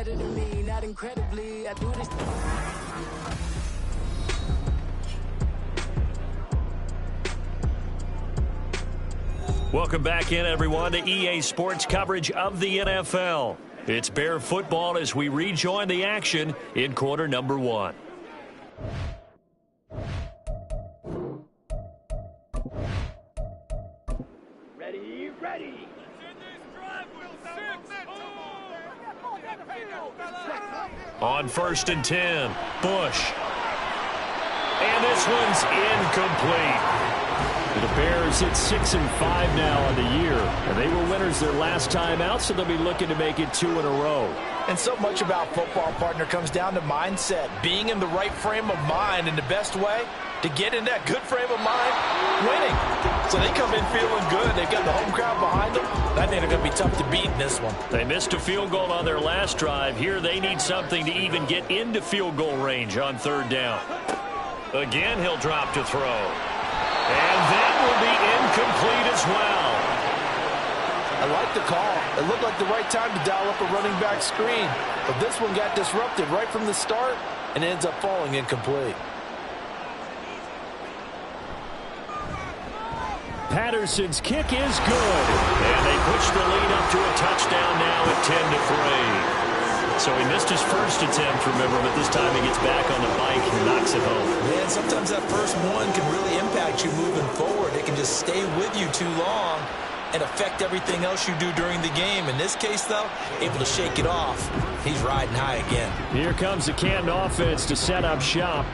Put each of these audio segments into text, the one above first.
better than me, not incredibly. I do this. Welcome back in, everyone, to EA Sports coverage of the NFL. It's Bear football as we rejoin the action in quarter number 1. Ready. On 1st and 10, Bush. And this one's incomplete. The Bears hit 6-5 now on the year, and they were winners their last time out, so they'll be looking to make it 2 in a row. And so much about football, partner, comes down to mindset, being in the right frame of mind, and the best way to get in that good frame of mind, winning. So they come in feeling good. They've got the home crowd behind them. I think they're going to be tough to beat in this one. They missed a field goal on their last drive. Here they need something to even get into field goal range on 3rd down. Again, he'll drop to throw. And that will be incomplete as well. I like the call. It looked like the right time to dial up a running back screen. But this one got disrupted right from the start and ends up falling incomplete. Patterson's kick is good. And they push the lead up to a touchdown now at 10-3. So he missed his first attempt, remember, but this time he gets back on the bike and knocks it home. Man, sometimes that first one can really impact you moving forward. It can just stay with you too long and affect everything else you do during the game. In this case, though, able to shake it off. He's riding high again. Here comes the Canton offense to set up shop.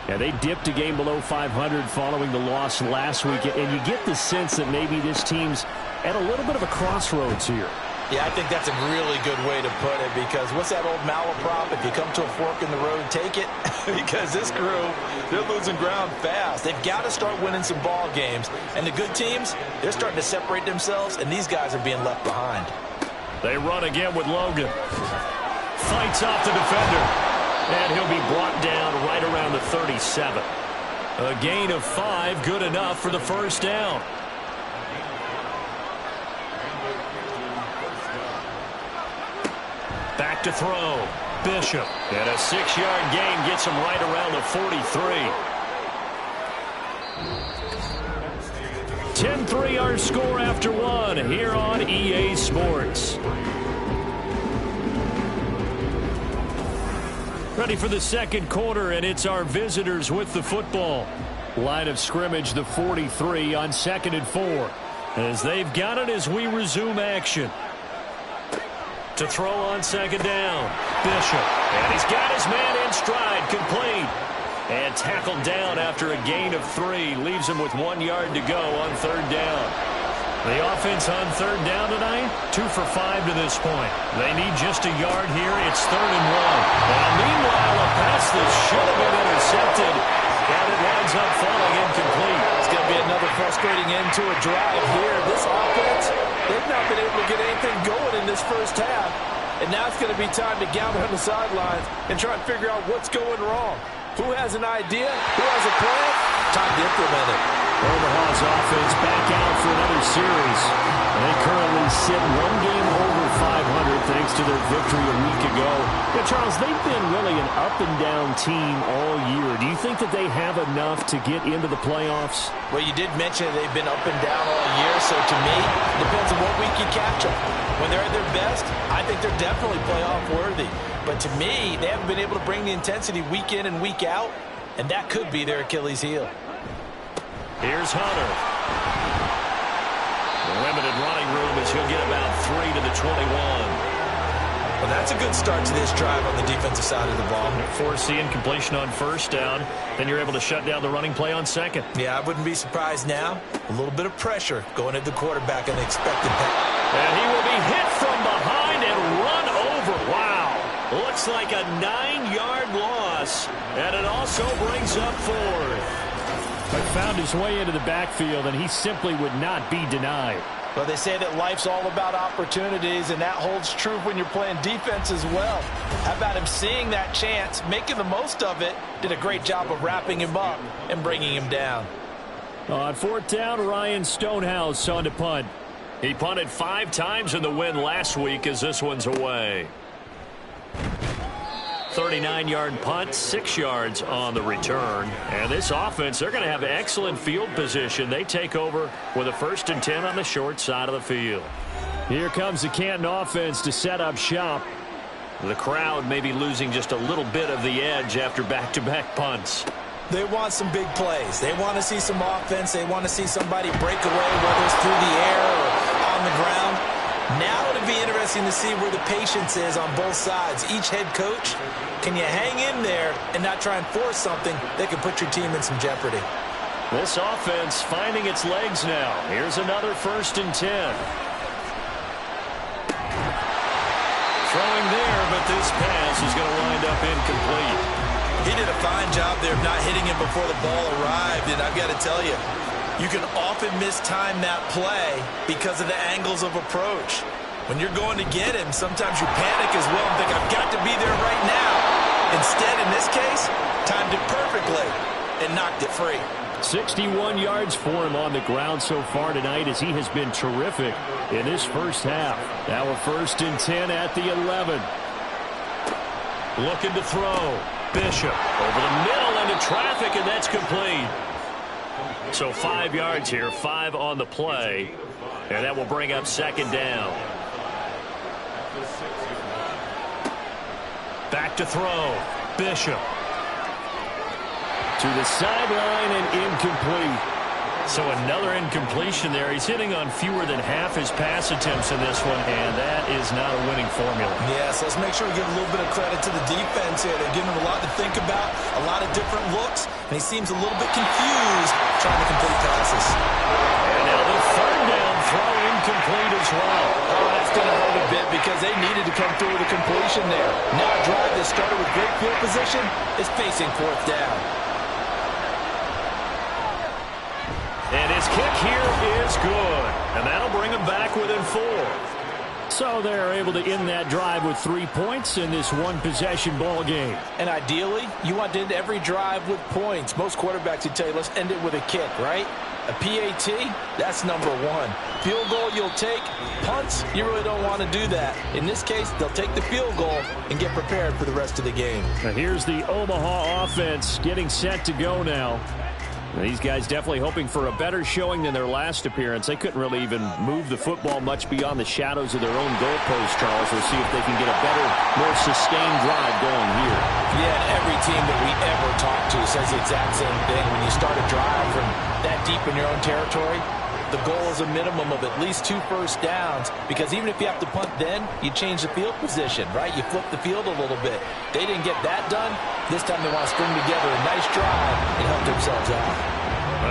Yeah, they dipped a game below 500 following the loss last week, and you get the sense that maybe this team's at a little bit of a crossroads here. Yeah, I think that's a really good way to put it, because what's that old malaprop? If you come to a fork in the road, take it. Because this crew, they're losing ground fast. They've got to start winning some ball games. And the good teams, they're starting to separate themselves, and these guys are being left behind. They run again with Logan. Fights off the defender. And he'll be brought down right around the 37. A gain of 5, good enough for the first down. Back to throw. Bishop. And a 6-yard gain gets him right around the 43. 10-3 our score after 1 here on EA Sports. Ready for the second quarter, and it's our visitors with the football. Line of scrimmage, the 43 on 2nd and 4. As they've got it as we resume action. To throw on 2nd down. Bishop. And he's got his man in stride. Complete. And tackled down after a gain of 3. Leaves him with 1 yard to go on 3rd down. The offense on 3rd down tonight, 2 for 5 to this point. They need just a yard here. It's 3rd and 1. Now, meanwhile, a pass that should have been intercepted. And it winds up falling incomplete. It's going to be another frustrating end to a drive here. This offense, they've not been able to get anything going in this first half. And now it's going to be time to gather on the sidelines and try and figure out what's going wrong. Who has an idea? Who has a plan? Time to implement it. Omaha's offense back out for another series. They currently sit 1 game over 500 thanks to their victory a week ago. Yeah, Charles, they've been really an up-and-down team all year. Do you think that they have enough to get into the playoffs? Well, you did mention they've been up and down all year, so to me, it depends on what week you catch them. When they're at their best, I think they're definitely playoff worthy. But to me, they haven't been able to bring the intensity week in and week out, and that could be their Achilles heel. Here's Hunter. Limited running room as he'll get about 3 to the 21. Well, that's a good start to this drive on the defensive side of the ball. Forcing completion on 1st down. Then you're able to shut down the running play on 2nd. Yeah, I wouldn't be surprised now. A little bit of pressure going at the quarterback on the expected pass. And he will be hit from behind and run over. Wow. Looks like a 9-yard loss. And it also brings up 4th. But found his way into the backfield, and he simply would not be denied. Well, they say that life's all about opportunities, and that holds true when you're playing defense as well. How about him seeing that chance, making the most of it, did a great job of wrapping him up and bringing him down. On 4th down, Ryan Stonehouse on to punt. He punted 5 times in the win last week as this one's away. 39-yard punt, 6 yards on the return. And this offense, they're going to have excellent field position. They take over with a 1st and 10 on the short side of the field. Here comes the Canton offense to set up shop. The crowd may be losing just a little bit of the edge after back-to-back punts. They want some big plays. They want to see some offense. They want to see somebody break away, whether it's through the air or on the ground. Now it'll be interesting to see where the patience is on both sides. Each head coach, can you hang in there and not try and force something that can put your team in some jeopardy? This offense finding its legs now. Here's another 1st and 10. Throwing there, but this pass is going to wind up incomplete. He did a fine job there of not hitting him before the ball arrived, and I've got to tell you, you can often mistime that play because of the angles of approach. When you're going to get him, sometimes you panic as well and think, I've got to be there right now. Instead, in this case, timed it perfectly and knocked it free. 61 yards for him on the ground so far tonight as he has been terrific in this first half. Now a 1st and 10 at the 11. Looking to throw. Bishop over the middle into traffic, and that's complete. So 5 yards here, 5 on the play, and that will bring up 2nd down. Back to throw. Bishop. To the sideline and incomplete. So another incompletion there. He's hitting on fewer than half his pass attempts in this one, and that is not a winning formula. Yes, let's make sure we give a little bit of credit to the defense here. They're giving him a lot to think about, a lot of different looks, and he seems a little bit confused trying to complete passes. And now the 3rd down throw incomplete as well. Oh, that's going to hurt a bit because they needed to come through with a completion there. Now a drive that started with great field position is facing 4th down. And his kick here is good. And that'll bring him back within 4. So they're able to end that drive with 3 points in this one-possession ball game. And ideally, you want to end every drive with points. Most quarterbacks would tell you, let's end it with a kick, right? A PAT, that's number 1. Field goal you'll take. Punts, you really don't want to do that. In this case, they'll take the field goal and get prepared for the rest of the game. Now here's the Omaha offense getting set to go now. These guys definitely hoping for a better showing than their last appearance. They couldn't really even move the football much beyond the shadows of their own goalpost, Charles. We'll see if they can get a better, more sustained drive going here. Yeah, and every team that we ever talk to says the exact same thing. When you start a drive from that deep in your own territory, the goal is a minimum of at least 2 first downs, because even if you have to punt then, you change the field position, right? You flip the field a little bit. They didn't get that done. This time they want to string together a nice drive and help themselves out.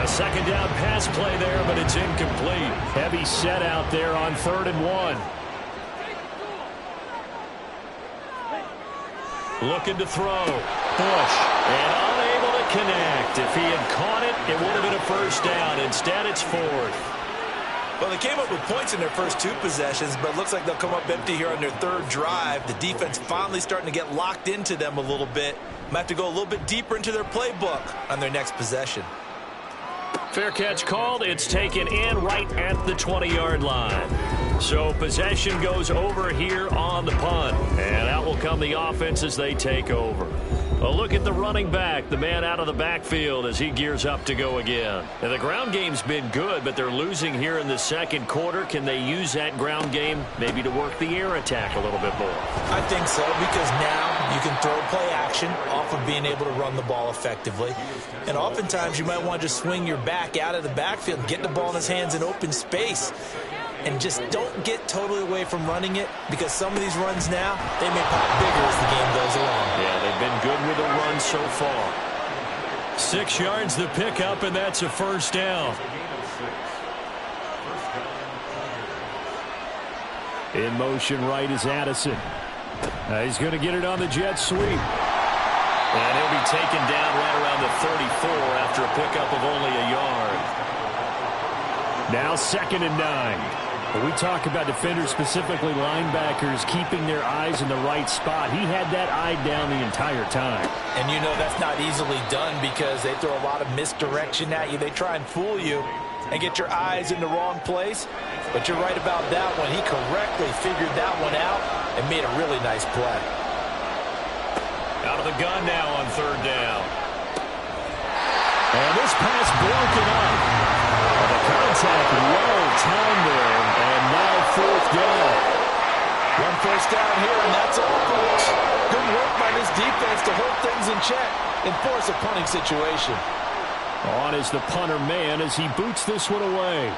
A 2nd down pass play there, but it's incomplete. Heavy set out there on 3rd and 1. Looking to throw. Bush. And unable to connect. If he had caught it, it would have been a 1st down. Instead, it's 4th. Well, they came up with points in their first 2 possessions, but it looks like they'll come up empty here on their 3rd drive. The defense finally starting to get locked into them a little bit. Might have to go a little bit deeper into their playbook on their next possession. Fair catch called. It's taken in right at the 20-yard line. So possession goes over here on the punt. And out will come the offense as they take over. A look at the running back, the man out of the backfield as he gears up to go again. Now, the ground game's been good, but they're losing here in the 2nd quarter. Can they use that ground game maybe to work the air attack a little bit more? I think so, because now you can throw play action off of being able to run the ball effectively. And oftentimes you might want to just swing your back out of the backfield and get the ball in his hands in open space. And just don't get totally away from running it, because some of these runs now, they may pop bigger as the game goes along. Yeah, they've been good with the run so far. 6 yards the pickup, and that's a 1st down. In motion right is Addison. He's going to get it on the jet sweep. And he'll be taken down right around the 34 after a pickup of only a yard. Now 2nd and 9. When we talk about defenders, specifically linebackers, keeping their eyes in the right spot, he had that eye down the entire time. And you know that's not easily done, because they throw a lot of misdirection at you. They try and fool you and get your eyes in the wrong place. But you're right about that one. He correctly figured that one out and made a really nice play. Out of the gun now on third down. And this pass broken up. The contact well timed there, and now fourth down. One first down here, and that's all, folks. Good work by this defense to hold things in check and force a punting situation. On is the punter man as he boots this one away.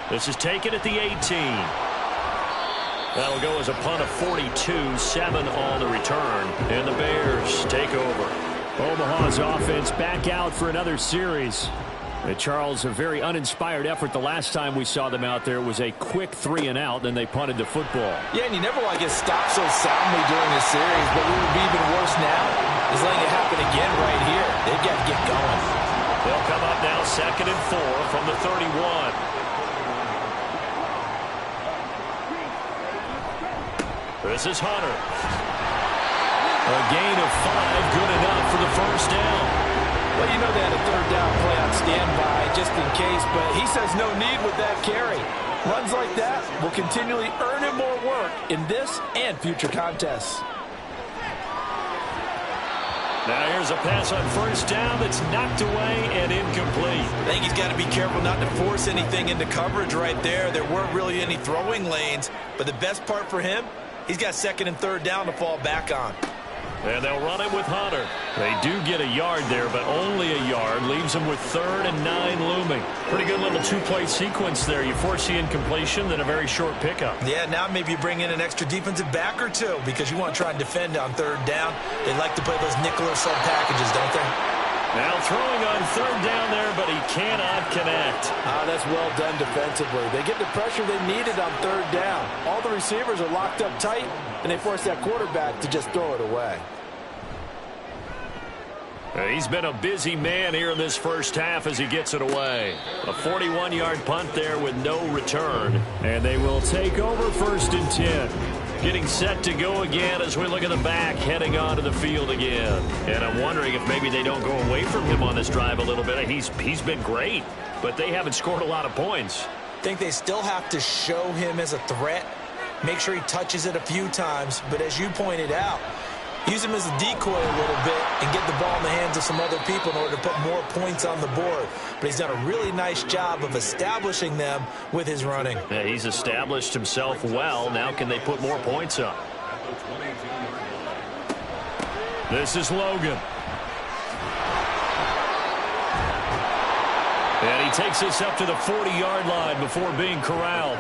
This is taken at the 18. That'll go as a punt of 42, 7 on the return. And the Bears take over. Omaha's offense back out for another series. Charles, a very uninspired effort the last time we saw them out there. It was a quick 3-and-out, then they punted the football. Yeah, and you never want to get stopped so soundly during the series, but what would be even worse now is letting it happen again right here. They've got to get going. They'll come up now 2nd and 4 from the 31. This is Hunter. A gain of 5, good enough for the first down. Well, you know they had a third down play on standby just in case, but he says no need with that carry. Runs like that will continually earn him more work in this and future contests. Now here's a pass on first down that's knocked away and incomplete. I think he's got to be careful not to force anything into coverage right there. There weren't really any throwing lanes, but the best part for him, he's got 2nd and 3rd down to fall back on. And they'll run it with Hunter. They do get a yard there, but only a yard. Leaves them with 3rd and 9 looming. Pretty good little two-play sequence there. You force the incompletion, then a very short pickup. Yeah, now maybe you bring in an extra defensive back or two because you want to try and defend on 3rd down. They like to play those nickel or sub packages, don't they? Now throwing on 3rd down there, but he cannot connect. That's well done defensively. They get the pressure they needed on 3rd down. All the receivers are locked up tight, and they force that quarterback to just throw it away. He's been a busy man here in this first half as he gets it away. A 41-yard punt there with no return. And they will take over 1st and 10. Getting set to go again as we look at the back, heading onto the field again. And I'm wondering if maybe they don't go away from him on this drive a little bit. He's been great, but they haven't scored a lot of points. I think they still have to show him as a threat. Make sure he touches it a few times. But as you pointed out, use him as a decoy a little bit and get the ball in the hands of some other people in order to put more points on the board. But he's done a really nice job of establishing them with his running. Yeah, he's established himself well. Now can they put more points up? This is Logan. And he takes this up to the 40-yard line before being corralled.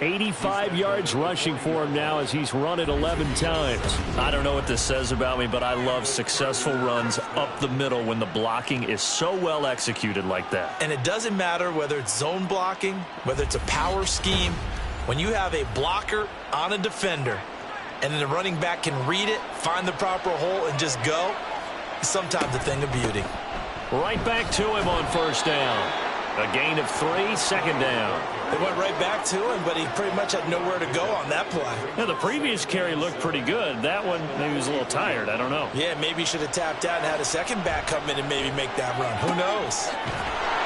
85 yards rushing for him now as he's run it 11 times. I don't know what this says about me, but I love successful runs up the middle when the blocking is so well executed like that. And it doesn't matter whether it's zone blocking, whether it's a power scheme. When you have a blocker on a defender and then the running back can read it, find the proper hole, and just go, it's sometimes a thing of beauty. Right back to him on 1st down. A gain of 3, 2nd down. They went right back to him, but he pretty much had nowhere to go on that play. Now, the previous carry looked pretty good. That one, maybe he was a little tired. I don't know. Yeah, maybe he should have tapped out and had a second back come in and maybe make that run. Who knows?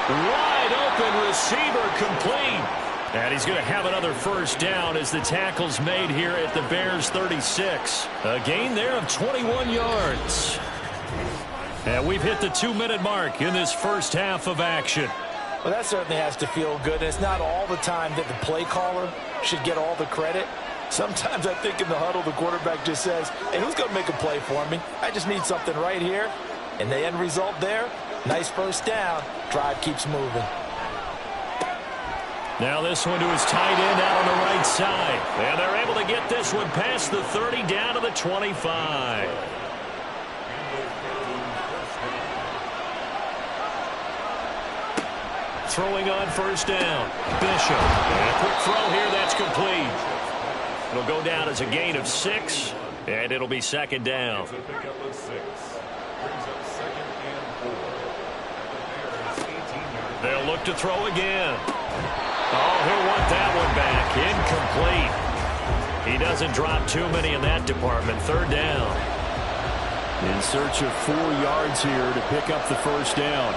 Wide open receiver complete. And he's going to have another 1st down as the tackle's made here at the Bears 36. A gain there of 21 yards. And we've hit the 2-minute mark in this first half of action. Well, that certainly has to feel good. And it's not all the time that the play caller should get all the credit. Sometimes I think in the huddle, the quarterback just says, hey, who's going to make a play for me? I just need something right here. And the end result there, nice 1st down. Drive keeps moving. Now this one to his tight end out on the right side. And they're able to get this one past the 30 down to the 25. Throwing on 1st down. Bishop. And a quick throw here. That's complete. It'll go down as a gain of 6. And it'll be 2nd down. They'll look to throw again. Oh, he'll want that one back. Incomplete. He doesn't drop too many in that department. 3rd down. In search of 4 yards here to pick up the 1st down.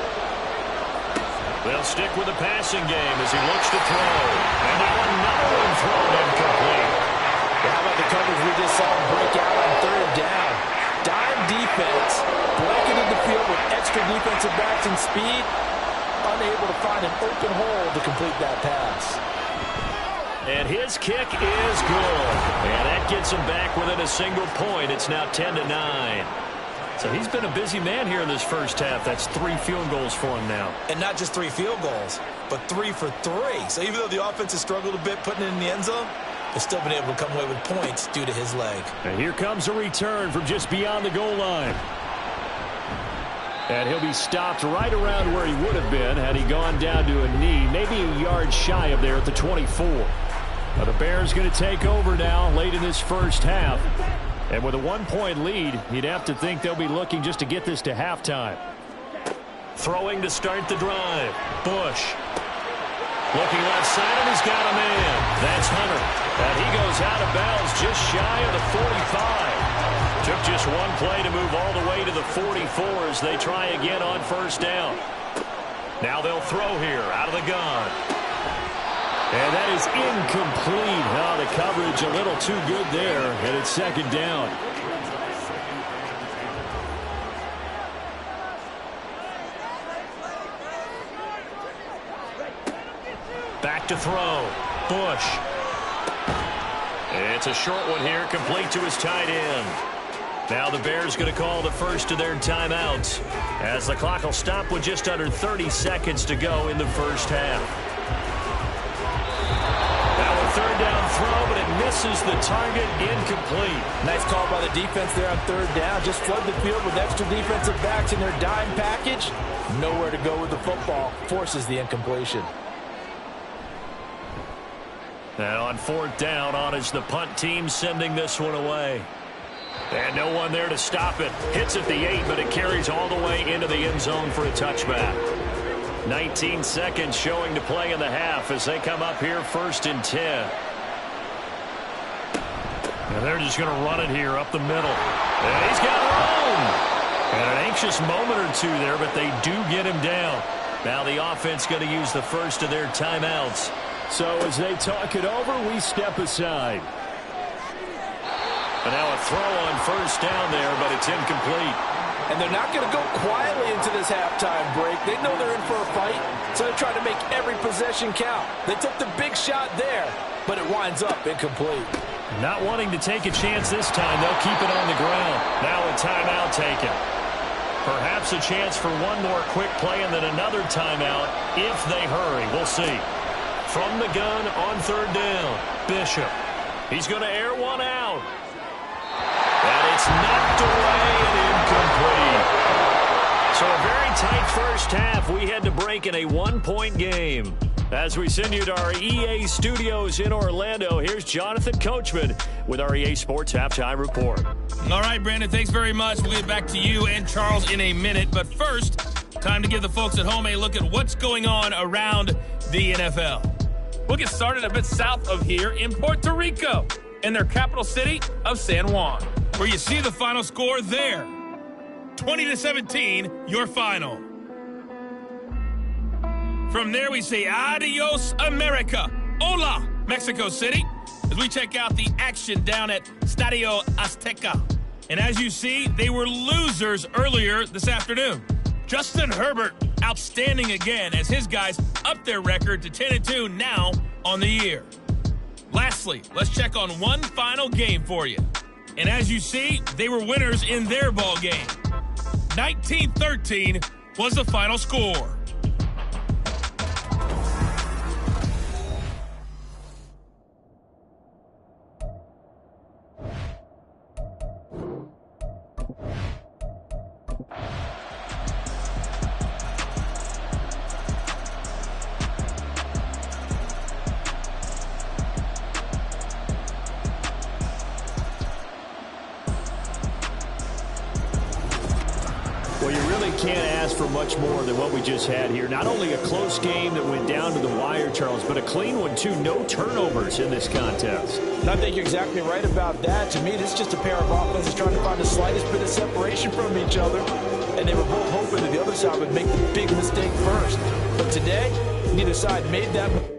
They'll stick with the passing game as he looks to throw. And now another one thrown incomplete. How about the coverage we just saw him break out on 3rd down? extra defensive backs and speed, unable to find an open hole to complete that pass. And his kick is good. And that gets him back within a single point. It's now 10-9. So he's been a busy man here in this first half. That's 3 field goals for him now. And not just 3 field goals, but 3 for 3. So even though the offense has struggled a bit putting it in the end zone, they've still been able to come away with points due to his leg. And here comes a return from just beyond the goal line. And he'll be stopped right around where he would have been had he gone down to a knee, maybe a yard shy of there at the 24. Now the Bears going to take over now late in this first half. And with a 1-point lead, you'd have to think they'll be looking just to get this to halftime. Throwing to start the drive. Bush. Looking left side, and he's got a man. That's Hunter. And he goes out of bounds just shy of the 45. Took just one play to move all the way to the 44 as they try again on first down. Now they'll throw here out of the gun. And that is incomplete. Oh, the coverage a little too good there, and it's second down. Back to throw. Bush. It's a short one here, complete to his tight end. Now the Bears going to call the first of their timeouts as the clock will stop with just under 30 seconds to go in the first half. Now a third down throw, but it misses the target, incomplete. Nice call by the defense there on third down. Just flood the field with extra defensive backs in their dime package. Nowhere to go with the football. Forces the incompletion. And on fourth down, on is the punt team sending this one away. And no one there to stop it. Hits at the 8, but it carries all the way into the end zone for a touchback. 19 seconds showing to play in the half as they come up here first and 10. And they're just going to run it here up the middle. And he's got room. And an anxious moment or two there, but they do get him down. Now the offense going to use the first of their timeouts. So as they talk it over, we step aside. And now a throw on first down there, but it's incomplete. And they're not going to go quietly into this halftime break. They know they're in for a fight, so they're trying to make every possession count. They took the big shot there, but it winds up incomplete. Not wanting to take a chance this time, they'll keep it on the ground. Now a timeout taken. Perhaps a chance for one more quick play and then another timeout if they hurry. We'll see. From the gun on third down, Bishop. He's going to air one out. And it's knocked away and incomplete. So a very tight first half. We had to break in a 1-point game. As we send you to our EA studios in Orlando, here's Jonathan Coachman with our EA Sports Halftime Report. All right, Brandon, thanks very much. We'll get back to you and Charles in a minute. But first, time to give the folks at home a look at what's going on around the NFL. We'll get started a bit south of here in Puerto Rico, in their capital city of San Juan, where you see the final score there. 20-17, your final. From there, we say adios, America. Hola, Mexico City, as we check out the action down at Estadio Azteca. And as you see, they were losers earlier this afternoon. Justin Herbert, outstanding again, as his guys up their record to 10-2 now on the year. Lastly, let's check on one final game for you. And as you see, they were winners in their ball game. 19-13 was the final score. Can't ask for much more than what we just had here. Not only a close game that went down to the wire, Charles, but a clean one too. No turnovers in this contest. I think you're exactly right about that. To me, this is just a pair of offenses trying to find the slightest bit of separation from each other. And they were both hoping that the other side would make the big mistake first. But today, neither side made that mistake.